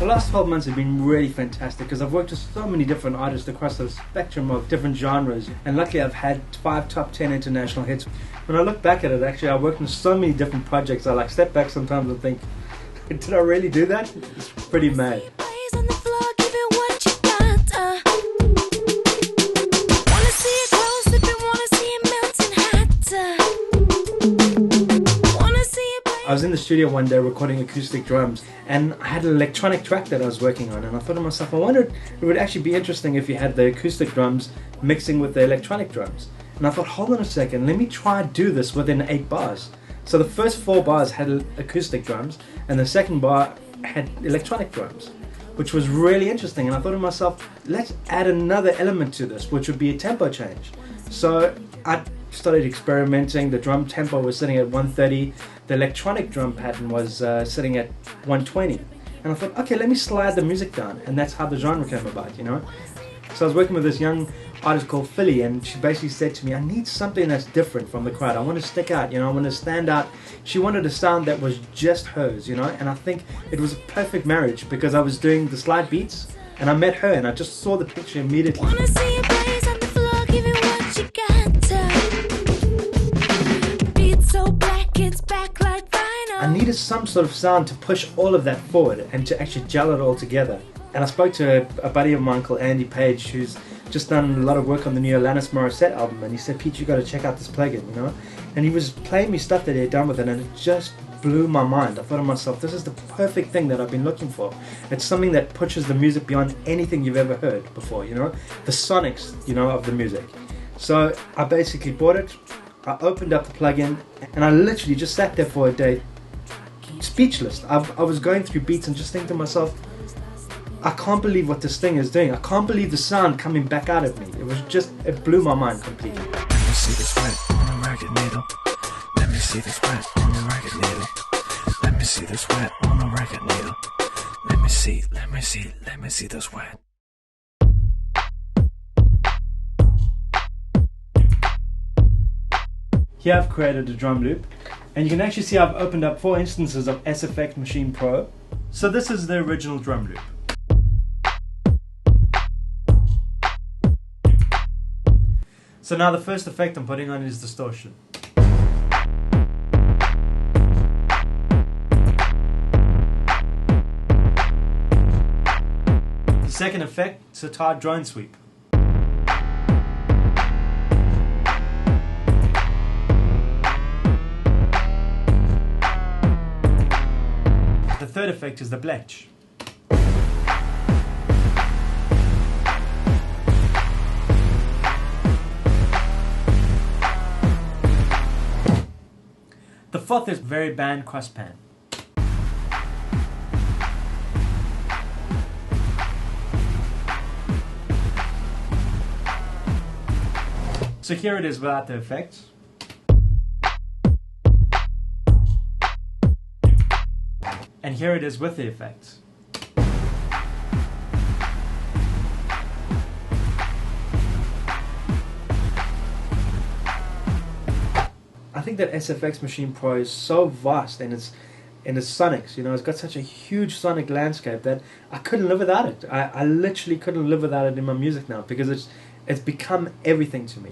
The last 12 months have been really fantastic because I've worked with so many different artists across the spectrum of different genres, and luckily I've had 5 top 10 international hits. When I look back at it, actually I worked on so many different projects, I like step back sometimes and think, did I really do that? It's pretty mad. I was in the studio one day recording acoustic drums, and I had an electronic track that I was working on, and I thought to myself, I wondered it would actually be interesting if you had the acoustic drums mixing with the electronic drums. And I thought, hold on a second, let me try do this within 8 bars. So the first 4 bars had acoustic drums, and the second bar had electronic drums, which was really interesting. And I thought to myself, let's add another element to this, which would be a tempo change. So I started experimenting. The drum tempo was sitting at 130. The electronic drum pattern was sitting at 120. And I thought, okay, let me slide the music down. And that's how the genre came about, you know. So I was working with this young artist called Philly, and she basically said to me, I need something that's different from the crowd. I want to stick out, you know, I want to stand out. She wanted a sound that was just hers, you know, and I think it was a perfect marriage because I was doing the slide beats and I met her and I just saw the picture immediately. Wanna see you blaze on the floor, give it what you got. Beat so black, it's back like vinyl. I needed some sort of sound to push all of that forward and to actually gel it all together. And I spoke to a buddy of mine called Andy Page, who's just done a lot of work on the new Alanis Morissette album, and he said, Pete, you got to check out this plugin, you know. And he was playing me stuff that he had done with it, and it just blew my mind. I thought to myself, this is the perfect thing that I've been looking for. It's something that pushes the music beyond anything you've ever heard before, you know, the sonics, you know, of the music. So I basically bought it, I opened up the plugin, and I literally just sat there for a day, speechless. I was going through beats and just thinking to myself, I can't believe what this thing is doing. I can't believe the sound coming back out of me. It was just, it blew my mind completely. Let me see this wet on a record needle. Let me see this wet on a record needle. Let me see this wet on a record needle. Let me see this wet. Here I've created a drum loop, and you can actually see I've opened up 4 instances of SFX Machine Pro. So this is the original drum loop. So now the first effect I'm putting on is distortion. The second effect, sitar drone sweep. The third effect is the bletch. The fourth is very band cross pan. So here it is without the effects. And here it is with the effects. I think that SFX Machine Pro is so vast in its sonics, you know, it's got such a huge sonic landscape that I couldn't live without it. I literally couldn't live without it in my music now because it's become everything to me.